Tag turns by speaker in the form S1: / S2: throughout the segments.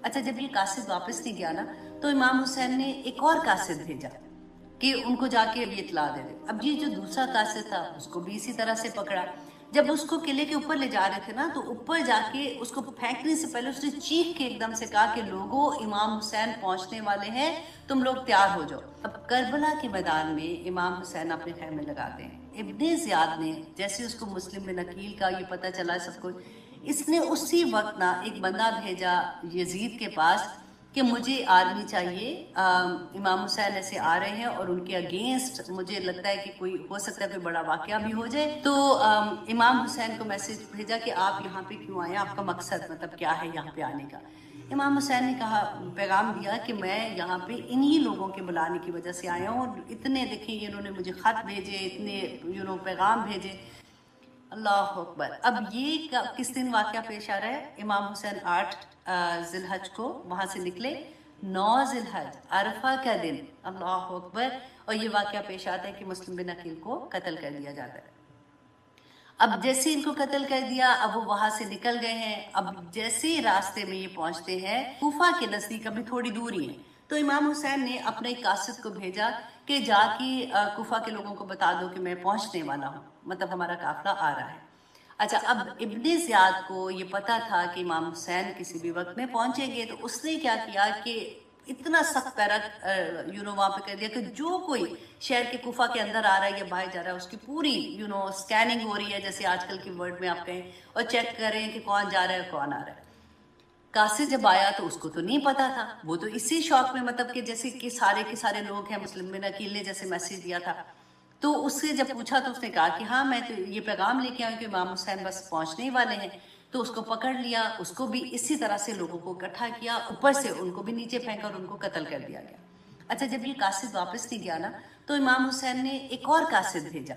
S1: अच्छा, जब ये कासिद वापस नहीं गया ना, तो इमाम हुसैन ने एक और कासिद भेजा कि उनको जाके ये इतला दे दे। अब ये जो दूसरा कासिद था उसको भी इसी तरह से पकड़ा। जब उसको किले के ऊपर ले जा रहे थे ना, तो ऊपर जाके उसको फेंकने से पहले उसने चीख के एकदम से कहा कि लोगों, इमाम हुसैन पहुंचने वाले हैं, तुम लोग तैयार हो जाओ। अब करबला के मैदान में इमाम हुसैन अपने खैमे लगाते हैं। इब्ने ज़ियाद ने जैसे उसको मुस्लिम बिन अकील का ये पता चला सबको, इसने उसी वक्त ना एक बंदा भेजा यजीद के पास कि मुझे आर्मी चाहिए, इमाम हुसैन ऐसे आ रहे हैं और उनके अगेंस्ट मुझे लगता है कि कोई हो सकता है कोई बड़ा वाकया भी हो जाए। तो इमाम हुसैन को मैसेज भेजा कि आप यहाँ पे क्यों आए, आपका मकसद मतलब क्या है यहाँ पे आने का। इमाम हुसैन ने कहा, पैगाम दिया कि मैं यहाँ पे इन्हीं लोगों के बुलाने की वजह से आया हूँ, और इतने देखिए इन्होंने मुझे खत भेजे, इतने पैगाम भेजे। अल्लाह अकबर। अब ये किस दिन वाक़या पेश आ रहा है? इमाम हुसैन 8 जिलहज को वहाँ से निकले, 9 जिलहज अरफा का दिन, अल्लाह अकबर, और ये वाक़या पेश आता है कि मुस्लिम बिन अकील को कत्ल कर दिया जाता है। अब जैसे इनको कत्ल कर दिया, अब वो वहां से निकल गए हैं। अब जैसे ही रास्ते में ये पहुंचते हैं कूफा के नजदीक, अभी थोड़ी दूरी है, तो इमाम हुसैन ने अपने एक कासिद को भेजा कि जाके कूफा के लोगों को बता दो कि मैं पहुंचने वाला हूँ, मतलब हमारा काफिला आ रहा है। अच्छा, अब इब्ने ज़ियाद को ये पता था कि इमाम हुसैन किसी भी वक्त में पहुंचेंगे, तो उसने क्या किया कि इतना सख्त पैरा वहाँ पे कर दिया कि जो कोई शहर के कुफा के अंदर आ रहा है या बाहर जा रहा है उसकी पूरी स्कैनिंग हो रही है, जैसे आजकल की वर्ड में आप कहें, और चेक कर रहे हैं कि कौन जा रहा है कौन आ रहा है। कासिद जब आया तो उसको तो नहीं पता था, वो तो इसी शौक में, मतलब कि जैसे कि सारे के सारे लोग हैं, मुस्लिम बिन अकील ने जैसे मैसेज दिया था, तो उससे जब पूछा तो उसने कहा कि हाँ मैं तो ये पैगाम लेके आया कि इमाम हुसैन बस पहुंचने ही वाले हैं। तो उसको पकड़ लिया, उसको भी इसी तरह से लोगों को इकट्ठा किया, ऊपर से उनको भी नीचे फेंका और उनको कत्ल कर दिया गया। अच्छा, जब ये कासिद वापस नहीं गया ना, तो इमाम हुसैन ने एक और कासिद भेजा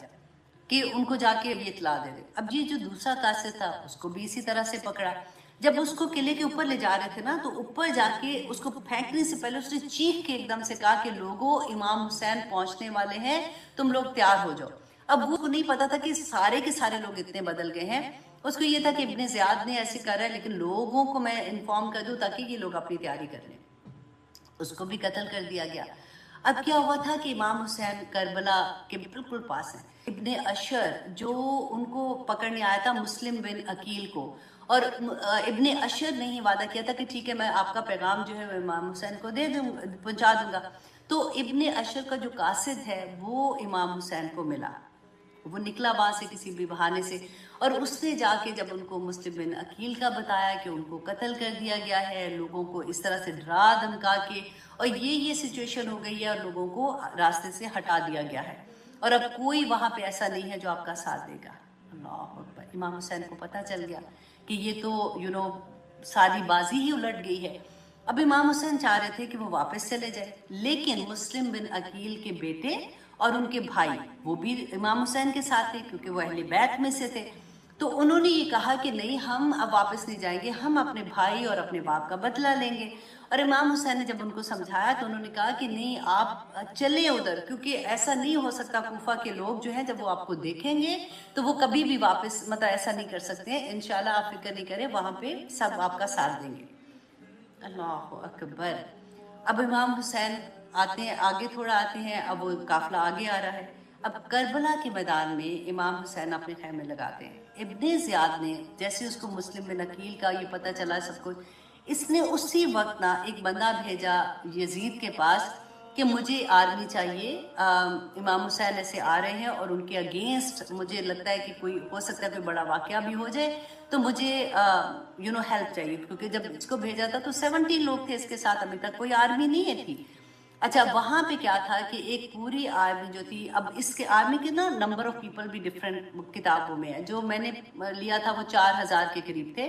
S1: कि उनको जाके ये इतला दे दे। अब ये जो दूसरा कासिद था उसको भी इसी तरह से पकड़ा। जब उसको किले के ऊपर ले जा रहे थे ना, तो ऊपर जाके उसको फेंकने से पहले उसने चीख के एकदम से कहा कि लोगों, इमाम हुसैन पहुंचने वाले हैं, तुम लोग तैयार हो जाओ। अब वो नहीं पता था कि सारे के सारे लोग इतने बदल गए हैं। उसको ये था कि इब्ने ज़ियाद ने ऐसे कर रहा है, लेकिन लोगों को मैं इन्फॉर्म कर दूं ताकि ये लोग अपनी तैयारी कर लें। उसको भी कत्ल कर दिया गया। अब क्या हुआ था कि इमाम हुसैन करबला के बिल्कुल पास हैं। इब्ने अशर जो उनको पकड़ने आया था मुस्लिम बिन अकील को, और इब्ने अशर ने ही वादा किया था कि ठीक है मैं आपका पैगाम जो है इमाम हुसैन को दे दूँ, पहुंचा दूंगा। तो इब्ने अशर का जो कासिद है वो इमाम हुसैन को मिला, वो निकला वहां से किसी भी बहाने से, और उसने जाके जब उनको मुस्लिम बिन अकील का बताया कि उनको कत्ल कर दिया गया है, लोगों को इस तरह से डरा धमका के, और ये सिचुएशन हो गई है और लोगों को रास्ते से हटा दिया गया है, और अब कोई वहां पे ऐसा नहीं है जो आपका साथ देगा। अल्लाह अकबर। इमाम हुसैन को पता चल गया कि ये तो सारी बाजी ही उलट गई है। अब इमाम हुसैन चाह रहे थे कि वो वापस चले जाए, लेकिन मुस्लिम बिन अकील के बेटे और उनके भाई वो भी इमाम हुसैन के साथ थे क्योंकि वो अहले बैत में से थे। तो उन्होंने ये कहा कि नहीं, हम अब वापस नहीं जाएंगे, हम अपने भाई और अपने बाप का बदला लेंगे। और इमाम हुसैन ने जब उनको समझाया तो उन्होंने कहा कि नहीं, आप चले उधर, क्योंकि ऐसा नहीं हो सकता, कूफा के लोग जो हैं जब वो आपको देखेंगे तो वो कभी भी वापस, मतलब ऐसा नहीं कर सकते। इंशाल्लाह आप फिक्र नहीं करें, वहां पे सब आपका साथ देंगे। अल्लाह अकबर। अब इमाम हुसैन आते हैं, आगे थोड़ा आते हैं, अब वो काफिला आगे आ रहा है। अब करबला के मैदान में इमाम हुसैन अपने खैमे लगाते हैं। इब्ने ज़ियाद ने जैसे उसको मुस्लिम बिन अकील का ये पता चला सबको, इसने उसी वक्त ना एक बंदा भेजा यजीद के पास कि मुझे आर्मी चाहिए, इमाम हुसैन ऐसे आ रहे हैं और उनके अगेंस्ट मुझे लगता है कि कोई हो सकता है कोई बड़ा वाकया भी हो जाए, तो मुझे हेल्प चाहिए। क्योंकि जब इसको भेजा था तो 17 लोग थे इसके साथ, अभी तक कोई आर्मी नहीं है थी। अच्छा, वहां पे क्या था कि एक पूरी आर्मी जो थी, अब इसके आर्मी के ना नंबर ऑफ पीपल भी डिफरेंट किताबों में है, जो मैंने लिया था वो 4000 के करीब थे,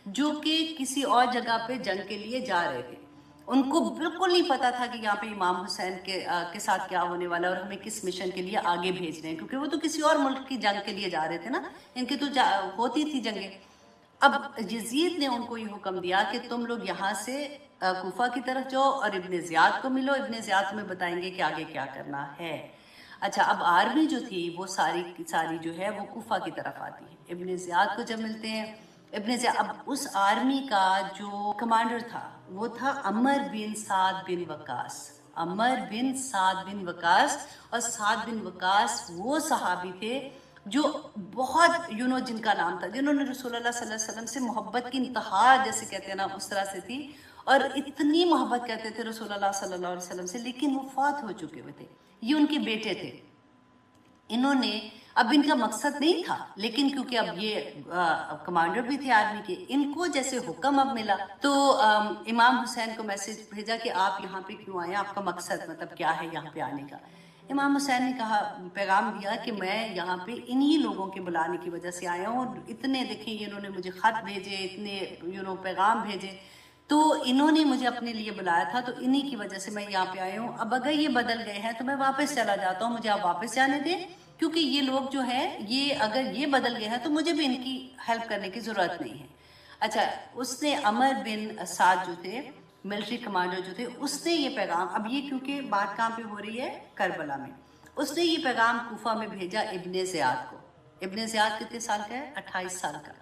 S1: जो कि किसी और जगह पे जंग के लिए जा रहे थे। उनको बिल्कुल नहीं पता था कि यहाँ पे इमाम हुसैन के साथ क्या होने वाला है और हमें किस मिशन के लिए आगे भेज रहे हैं, क्योंकि वो तो किसी और मुल्क की जंग के लिए जा रहे थे ना, इनकी तो होती थी जंगें। अब यजीद ने उनको ये हुक्म दिया कि तुम लोग यहाँ से कूफा की तरफ जाओ और इब्ने ज़ियाद को मिलो, इब्ने ज़ियाद तुम्हें बताएंगे कि आगे क्या करना है। अच्छा, अब आर्मी जो थी वो सारी की सारी जो है वो कूफा की तरफ आती है। इब्ने ज़ियाद को जब मिलते हैं, इब्ने ज़ियाद, अब उस आर्मी का जो कमांडर था वो था अमर बिन साद बिन वकास। अमर बिन साद बिन वकास, और साद बिन वकास वो सहाबी थे जो बहुत जिनका नाम था, जिन्होंने रसूलुल्लाह सल्लल्लाहु अलैहि वसल्लम से मोहब्बत की इंतहा जैसे कहते हैं ना उस तरह से थी, और इतनी मोहब्बत करते थे रसूलुल्लाह सल्लल्लाहु अलैहि वसल्लम से, लेकिन वो फौत हो चुके हुए थे। ये उनके बेटे थे। इन्होंने, अब इनका मकसद नहीं था, लेकिन क्योंकि अब ये कमांडर भी थे आर्मी के, इनको जैसे हुक्म अब मिला तो इमाम हुसैन को मैसेज भेजा कि आप यहाँ पे क्यों आए, आपका मकसद मतलब क्या है यहाँ पे आने का। इमाम हुसैन ने कहा, पैगाम दिया कि मैं यहाँ पे इन्हीं लोगों के बुलाने की वजह से आया हूँ, और इतने देखें इन्होंने मुझे खत भेजे, इतने पैगाम भेजे, तो इन्होंने मुझे अपने लिए बुलाया था, तो इन्हीं की वजह से मैं यहाँ पे आया हूँ। अब अगर ये बदल गए हैं तो मैं वापस चला जाता हूँ, मुझे आप वापस जाने दें, क्योंकि ये लोग जो हैं ये अगर ये बदल गए हैं तो मुझे भी इनकी हेल्प करने की ज़रूरत नहीं है। अच्छा, उसने अमर बिन साद जो थे मिलिट्री कमांडर जो थे, उसने ये पैगाम, अब ये क्योंकि बात कहाँ पे हो रही है, करबला में, उसने ये पैगाम कूफा में भेजा इब्ने ज़ियाद को। इब्ने ज़ियाद कितने साल का है, 28 साल का।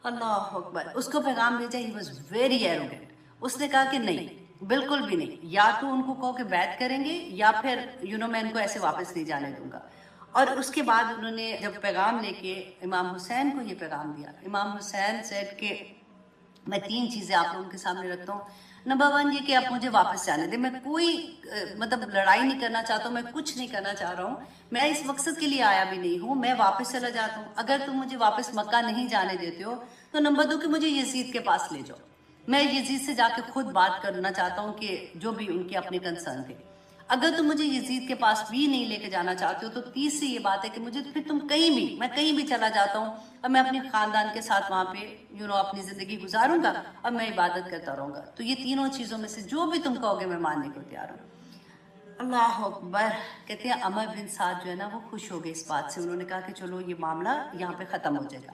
S1: अल्लाह अकबर, उसको पैगाम भेजा, ही वॉज वेरी एरोगेंट। उसने कहा कि नहीं, बिल्कुल भी नहीं, या तो उनको कहो कि बैत करेंगे या फिर मैं इनको ऐसे वापस नहीं जाने दूंगा। और उसके बाद उन्होंने जब पैगाम लेके इमाम हुसैन को ये पैगाम दिया, इमाम हुसैन सेड के मैं 3 चीज़ें आप लोगों के सामने रखता हूँ। नंबर 1 ये कि आप मुझे वापस जाने दें, मैं कोई मतलब लड़ाई नहीं करना चाहता हूँ, मैं कुछ नहीं करना चाह रहा हूँ, मैं इस मकसद के लिए आया भी नहीं हूँ, मैं वापस चला जाता हूँ। अगर तुम मुझे वापस मक्का नहीं जाने देते हो तो नंबर 2 कि मुझे यजीद के पास ले जाओ, मैं यजीद से जाके खुद बात करना चाहता हूँ कि जो भी उनके अपने कंसर्न थे। अगर तुम मुझे यजीद के पास भी नहीं लेके जाना चाहते हो तो तीसरी ये बात है कि मुझे फिर तुम मैं कहीं भी चला जाता हूँ और मैं अपने खानदान के साथ वहाँ पे अपनी ज़िंदगी गुजारूंगा और मैं इबादत करता रहूँगा। तो ये तीनों चीज़ों में से जो भी तुम कहोगे मैं मानने को तैयार हूँ। अल्लाह अकबर। कहते हैं अमर बिन साद जो है ना वो खुश हो गए इस बात से, उन्होंने कहा कि चलो ये मामला यहाँ पे ख़त्म हो जाएगा।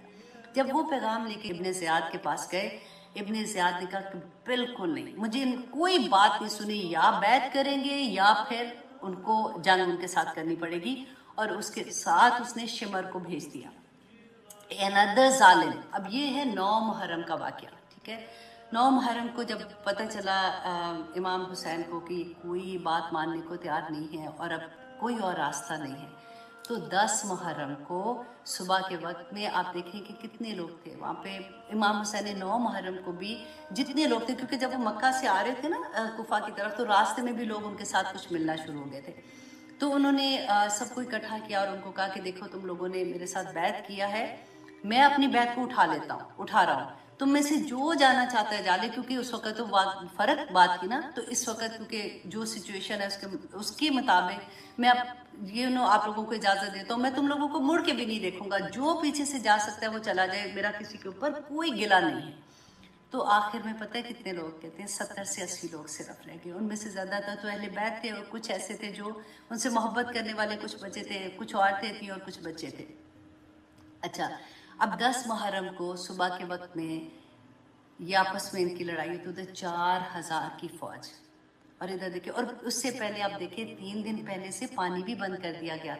S1: जब वो पैगाम लेके इब्ने ज़ियाद के पास गए, इब्ने ज़ियाद ने कहा कि बिल्कुल नहीं, मुझे कोई बात नहीं सुनी, या बैत करेंगे या फिर उनको जंग उनके साथ करनी पड़ेगी। और उसके साथ उसने शिमर को भेज दिया, अनदर जालिम। अब ये है 9 मुहर्रम का वाक़या, ठीक है। 9 मुहर्रम को जब पता चला इमाम हुसैन को कि कोई बात मानने को तैयार नहीं है और अब कोई और रास्ता नहीं है, तो 10 मुहर्रम को सुबह के वक्त में आप देखें कि कितने लोग थे वहाँ पे। इमाम हुसैन ने 9 मुहर्रम को भी जितने लोग थे, क्योंकि जब वो मक्का से आ रहे थे ना कुफा की तरफ, तो रास्ते में भी लोग उनके साथ कुछ मिलना शुरू हो गए थे। तो उन्होंने सबको इकट्ठा किया और उनको कहा कि देखो तुम लोगों ने मेरे साथ बैत किया है, मैं अपनी बैग को उठा रहा हूँ, तुम में से जो जाना चाहता है जा ले। क्योंकि उस वक्त तो फर्क बात की ना, तो इस वक्त क्योंकि जो सिचुएशन है उसके मुताबिक मैं आप लोगों को इजाज़त देता हूँ, मैं तुम लोगों को मुड़ के भी नहीं देखूंगा, जो पीछे से जा सकता है वो चला जाए, मेरा किसी के ऊपर कोई गिला नहीं है। तो आखिर में पता है कितने लोग, कहते हैं 70 से 80 लोग सिर्फ रह गए। उनमें से ज़्यादातर तो अहले बैत थे और कुछ ऐसे थे जो उनसे मोहब्बत करने वाले कुछ बच्चे थे, कुछ औरतें थी और कुछ बच्चे थे। अच्छा, अब 10 मुहर्रम को सुबह के वक्त में ये आपस में इनकी लड़ाई होती, उधर 4000 की फौज और इधर देखिए। और उससे पहले आप देखिए 3 दिन पहले से पानी भी बंद कर दिया गया,